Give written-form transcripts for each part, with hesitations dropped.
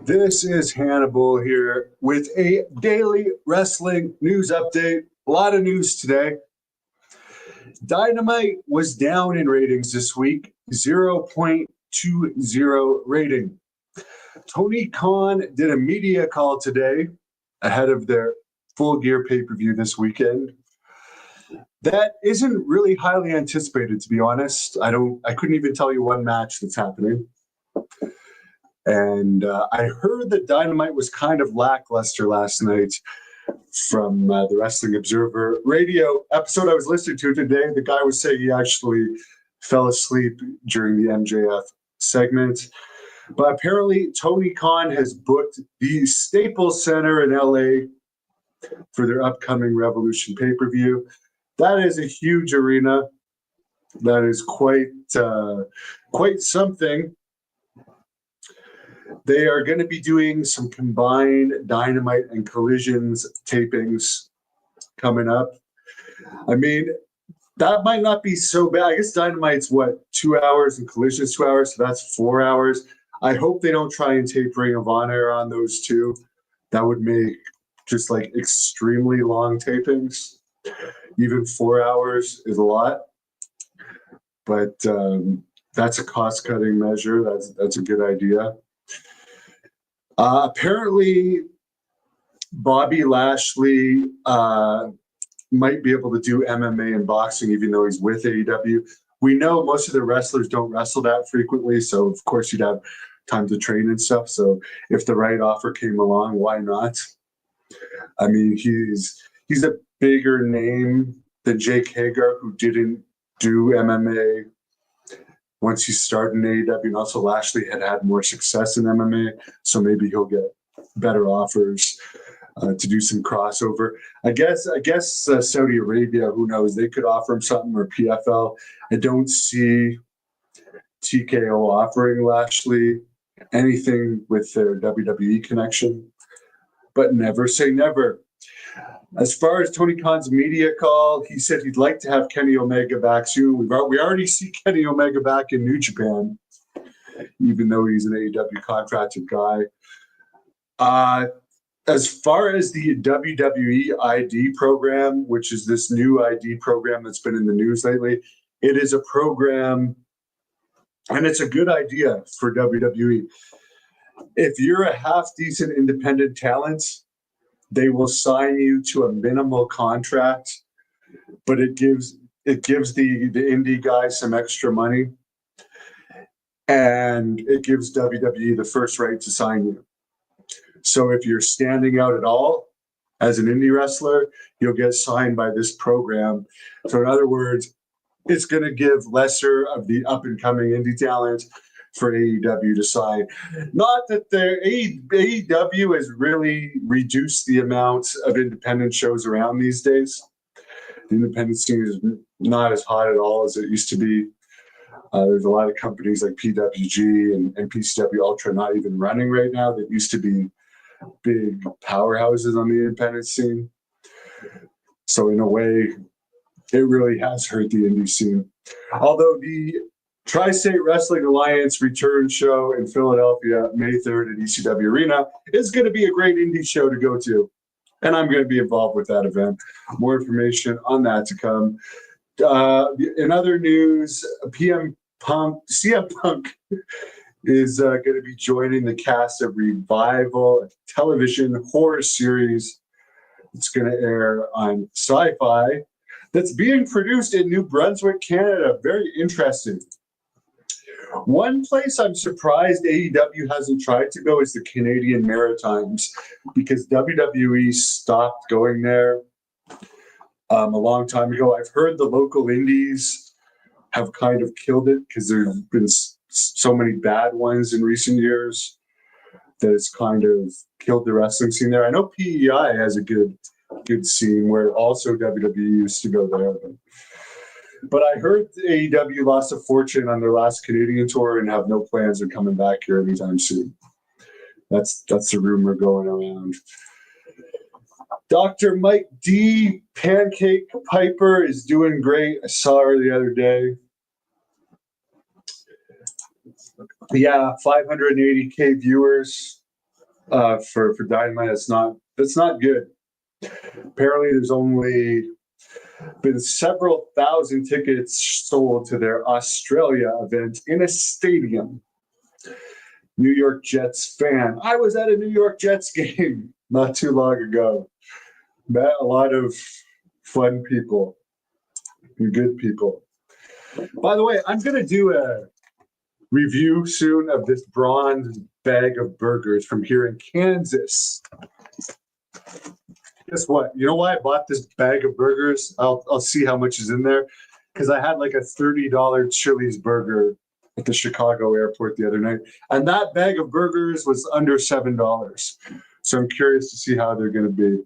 This is Hannibal here with a daily wrestling news update. A lot of news today. Dynamite was down in ratings this week, 0.20 rating. Tony Khan did a media call today ahead of their Full Gear pay-per-view this weekend. That isn't really highly anticipated, to be honest. I couldn't even tell you one match that's happening. And I heard that Dynamite was kind of lackluster last night from the Wrestling Observer radio episode I was listening to today. The guy was saying he actually fell asleep during the MJF segment. But apparently Tony Khan has booked the Staples Center in LA for their upcoming Revolution pay-per-view. That is a huge arena. That is quite something. They are going to be doing some combined Dynamite and Collisions tapings coming up. I mean, that might not be so bad. I guess Dynamite's 2 hours and Collision's 2 hours, so that's 4 hours. I hope they don't try and tape Ring of Honor on those two. That would make just like extremely long tapings. Even 4 hours is a lot. But that's a cost-cutting measure. That's a good idea. Apparently, Bobby Lashley might be able to do MMA and boxing, even though he's with AEW. We know most of the wrestlers don't wrestle that frequently, so of course you'd have time to train and stuff. So if the right offer came along, why not? I mean, he's a bigger name than Jake Hager, who didn't do MMA once he started in AEW, and also Lashley had more success in MMA, so maybe he'll get better offers to do some crossover. I guess Saudi Arabia, who knows, they could offer him something, or PFL. I don't see TKO offering Lashley anything with their WWE connection, but never say never. As far as Tony Khan's media call, he said he'd like to have Kenny Omega back soon. We already see Kenny Omega back in New Japan, even though he's an AEW contracted guy. As far as the WWE ID program, which is this new ID program that's been in the news lately, it is a program, and it's a good idea for WWE. If you're a half-decent independent talent, they will sign you to a minimal contract, but it gives the indie guys some extra money, and it gives WWE the first right to sign you. So if you're standing out at all as an indie wrestler, you'll get signed by this program. So in other words, it's going to give lesser of the up-and-coming indie talent for AEW to sign. Not that the AEW has really reduced the amount of independent shows around these days. The independent scene is not as hot at all as it used to be. There's a lot of companies like PWG and PCW Ultra not even running right now that used to be big powerhouses on the independent scene. So in a way, it really has hurt the indie scene. Although the Tri-State Wrestling Alliance return show in Philadelphia, May 3rd at ECW Arena, is going to be a great indie show to go to. And I'm going to be involved with that event. More information on that to come. In other news, CM Punk is going to be joining the cast of Revival, a television horror series. It's going to air on Sci-Fi. That's being produced in New Brunswick, Canada. Very interesting. One place I'm surprised AEW hasn't tried to go is the Canadian Maritimes, because WWE stopped going there a long time ago. I've heard the local indies have kind of killed it because there's been so many bad ones in recent years that it's kind of killed the wrestling scene there. I know PEI has a good scene where also WWE used to go there. But I heard AEW lost a fortune on their last Canadian tour and have no plans of coming back here anytime soon. That's the rumor going around. Dr. Mike D. Pancake Piper is doing great. I saw her the other day. Yeah, 580K viewers. for Dynamite. That's not good. Apparently, there's only been several thousand tickets sold to their Australia event in a stadium. New York Jets fan. I was at a New York Jets game not too long ago. Met a lot of fun people and good people. By the way, I'm going to do a review soon of this bronze bag of burgers from here in Kansas. Guess what? You know why I bought this bag of burgers? I'll see how much is in there. Because I had like a $30 Chili's burger at the Chicago airport the other night. And that bag of burgers was under $7. So I'm curious to see how they're going to be.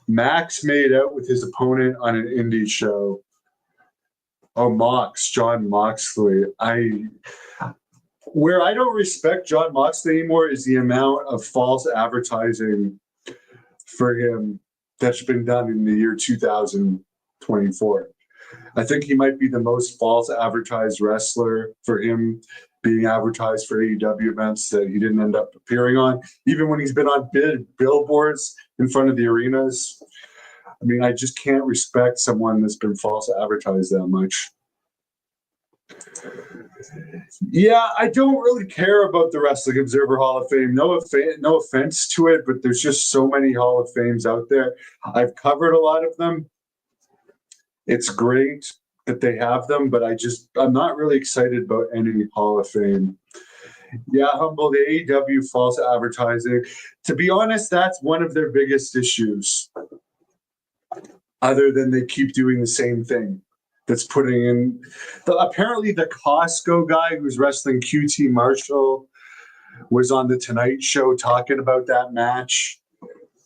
Max made out with his opponent on an indie show. Oh, John Moxley. Where I don't respect John Moxley anymore is the amount of false advertising for him that's been done in the year 2024. I think he might be the most false advertised wrestler, for him being advertised for AEW events that he didn't end up appearing on, even when he's been on billboards in front of the arenas. I mean, I just can't respect someone that's been false advertised that much. Yeah, I don't really care about the Wrestling Observer Hall of Fame. No offense to it, but there's just so many Hall of Fames out there. I've covered a lot of them. It's great that they have them, but I'm not really excited about any Hall of Fame. Yeah, Humble, the AEW false advertising. To be honest, that's one of their biggest issues. Other than they keep doing the same thing. That's putting in apparently the Costco guy who's wrestling QT Marshall was on the Tonight Show talking about that match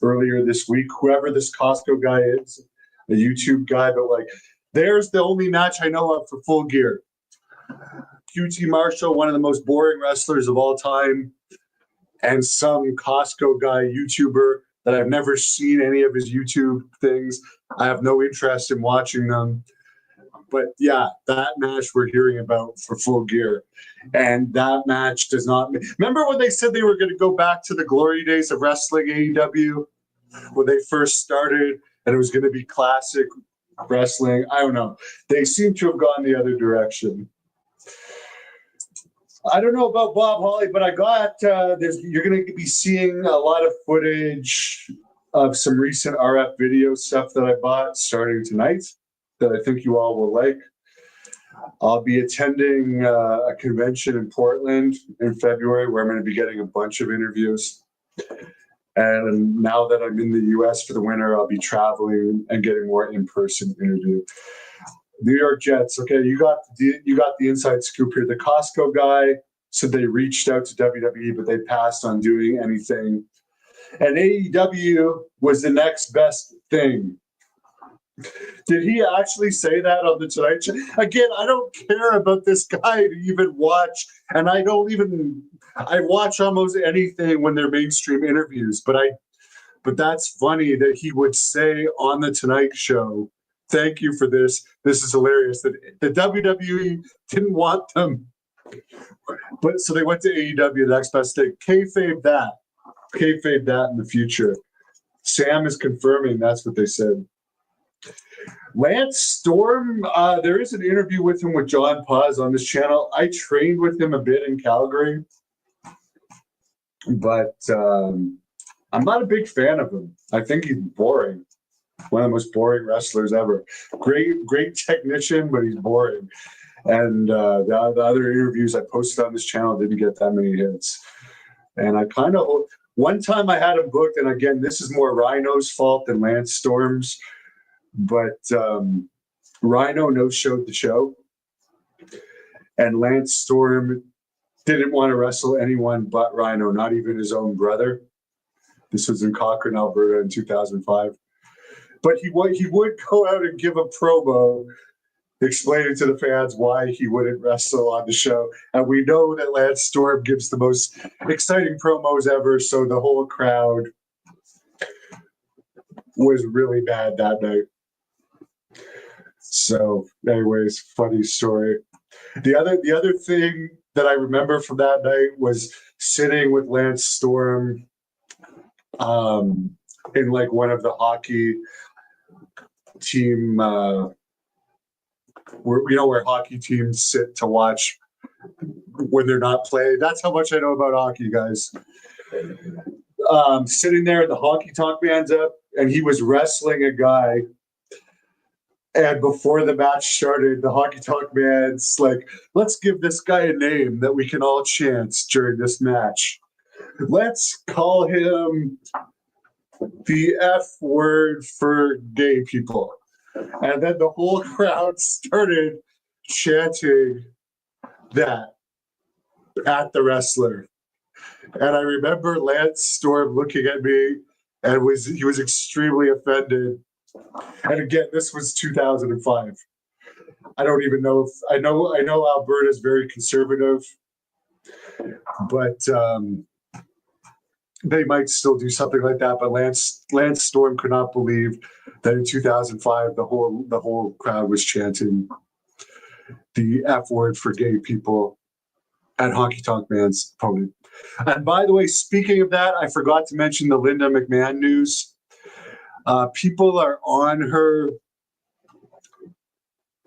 earlier this week. Whoever this Costco guy is, a YouTube guy, but like, there's the only match I know of for Full Gear. QT Marshall, one of the most boring wrestlers of all time, and some Costco guy YouTuber that I've never seen any of his YouTube things. I have no interest in watching them. But yeah, that match we're hearing about for Full Gear. And that match does not... Remember when they said they were going to go back to the glory days of wrestling AEW? When they first started and it was going to be classic wrestling? I don't know. They seem to have gone the other direction. I don't know about Bob Holly, but I got... you're going to be seeing a lot of footage of some recent RF video stuff that I bought starting tonight that I think you all will like. I'll be attending a convention in Portland in February where I'm going to be getting a bunch of interviews. And now that I'm in the US for the winter, I'll be traveling and getting more in-person interview. New York Jets. Okay, you got the inside scoop here. The Costco guy said they reached out to WWE, but they passed on doing anything. And AEW was the next best thing. Did he actually say that on the Tonight Show? Again, I don't care about this guy to even watch, and I watch almost anything when they're mainstream interviews, but that's funny that he would say on the Tonight Show, thank you for this. This is hilarious. That the WWE didn't want them. But so they went to AEW, the next best thing. Kayfabe that in the future. Sam is confirming that's what they said. Lance Storm, there is an interview with him with John Paz on this channel. I trained with him a bit in Calgary, but I'm not a big fan of him. I think he's boring. One of the most boring wrestlers ever. Great technician, but he's boring. And the other interviews I posted on this channel didn't get that many hits. And I kind of, one time I had him booked, and again, this is more Rhino's fault than Lance Storm's, but Rhino no-showed the show. And Lance Storm didn't want to wrestle anyone but Rhino, not even his own brother. This was in Cochrane, Alberta in 2005. But he would go out and give a promo explaining to the fans why he wouldn't wrestle on the show. And we know that Lance Storm gives the most exciting promos ever, so the whole crowd was really bad that night. So anyways, funny story. The other thing that I remember from that night was sitting with Lance Storm in like one of the hockey team where hockey teams sit to watch when they're not playing. That's how much I know about hockey, guys. Sitting there, the hockey talk man's up, and he was wrestling a guy. And before the match started, the hockey talk man's like, let's give this guy a name that we can all chant during this match. Let's call him the F word for gay people. And then the whole crowd started chanting that at the wrestler. And I remember Lance Storm looking at me and he was extremely offended. And again, this was 2005. I don't even know if I know Alberta's very conservative, but they might still do something like that. But Lance Storm could not believe that in 2005 the whole crowd was chanting the F word for gay people at Honky Tonk Man's opponent. And by the way, speaking of that, I forgot to mention the Linda McMahon news. People are on her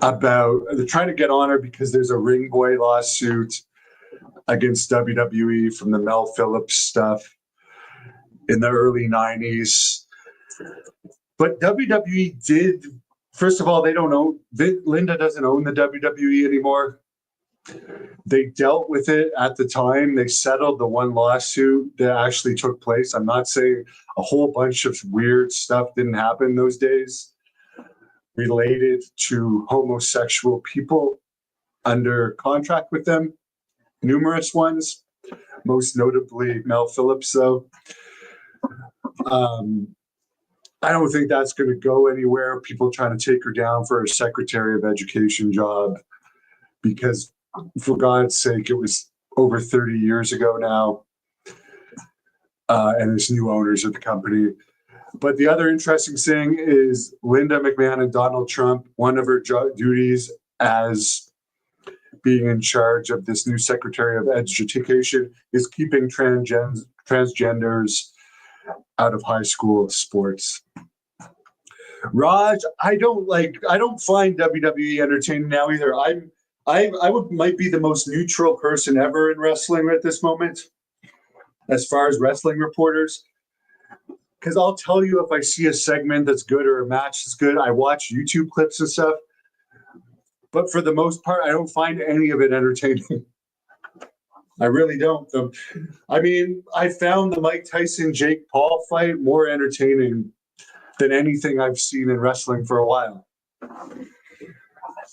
they're trying to get on her because there's a Ring Boy lawsuit against WWE from the Mel Phillips stuff in the early 90s. But WWE did, first of all, they don't own, Linda doesn't own the WWE anymore. They dealt with it at the time. They settled the one lawsuit that actually took place. I'm not saying a whole bunch of weird stuff didn't happen those days related to homosexual people under contract with them. Numerous ones, most notably Mel Phillips, though. I don't think that's going to go anywhere. People trying to take her down for a Secretary of Education job because, for God's sake, it was over 30 years ago now. And there's new owners of the company. But the other interesting thing is Linda McMahon and Donald Trump, one of her duties as being in charge of this new Secretary of Education is keeping transgenders out of high school sports. Raj, I don't find WWE entertaining now either. I might be the most neutral person ever in wrestling at this moment, as far as wrestling reporters. Because I'll tell you if I see a segment that's good or a match that's good. I watch YouTube clips and stuff. But for the most part, I don't find any of it entertaining. I really don't. I found the Mike Tyson-Jake Paul fight more entertaining than anything I've seen in wrestling for a while.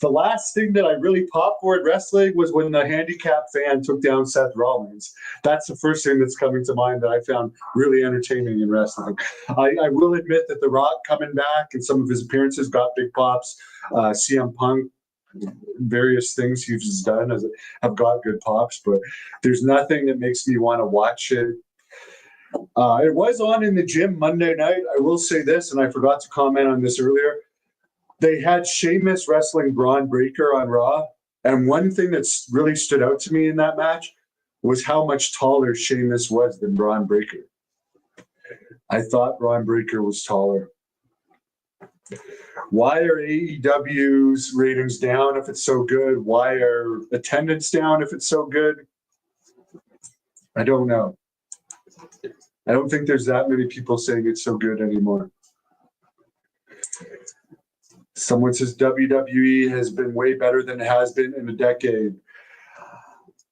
The last thing that I really popped for in wrestling was when the handicap fan took down Seth Rollins. That's the first thing that's coming to mind that I found really entertaining in wrestling. I will admit that The Rock coming back and some of his appearances got big pops. CM Punk, various things he's done have got good pops, but there's nothing that makes me want to watch it. It was on in the gym Monday night. I will say this, and I forgot to comment on this earlier. They had Sheamus wrestling Braun Breaker on Raw, and one thing that's really stood out to me in that match was how much taller Sheamus was than Braun Breaker. I thought Braun Breaker was taller. Why are AEW's ratings down if it's so good? Why are attendance down if it's so good? I don't know. I don't think there's that many people saying it's so good anymore. Someone says WWE has been way better than it has been in a decade.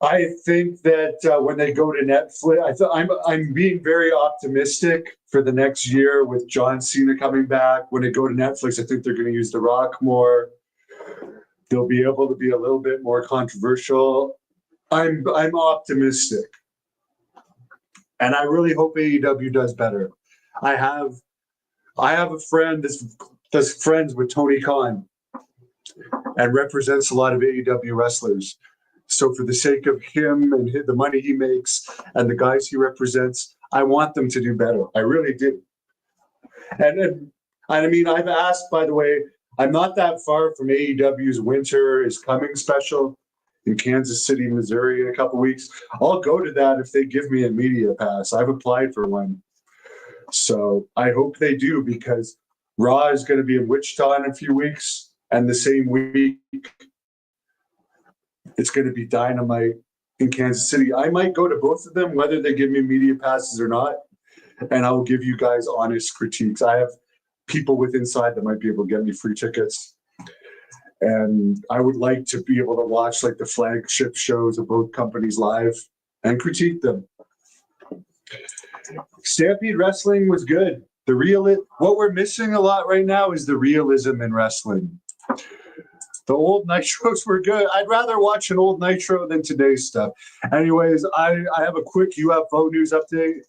I think that when they go to Netflix, I'm being very optimistic for the next year with John Cena coming back. When they go to Netflix, I think they're going to use The Rock more. They'll be able to be a little bit more controversial. I'm optimistic, and I really hope AEW does better. I have a friend that's friends with Tony Khan and represents a lot of AEW wrestlers. So for the sake of him and the money he makes and the guys he represents, I want them to do better. I really do. And I mean, I've asked, by the way, I'm not that far from AEW's Winter is Coming special. in Kansas City, Missouri in a couple weeks. I'll go to that if they give me a media pass. I've applied for one. So I hope they do, because Raw is going to be in Wichita in a few weeks. And the same week, it's going to be Dynamite in Kansas City. I might go to both of them, whether they give me media passes or not. And I will give you guys honest critiques. I have people with inside that might be able to get me free tickets. And I would like to be able to watch like the flagship shows of both companies live and critique them. Stampede Wrestling was good. What we're missing a lot right now is the realism in wrestling. The old Nitros were good. I'd rather watch an old Nitro than today's stuff. Anyways, I have a quick UFO news update.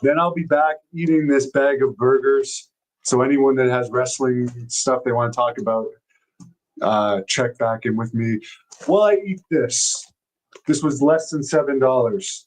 Then I'll be back eating this bag of burgers. So anyone that has wrestling stuff they want to talk about, check back in with me while I eat this. This was less than $7.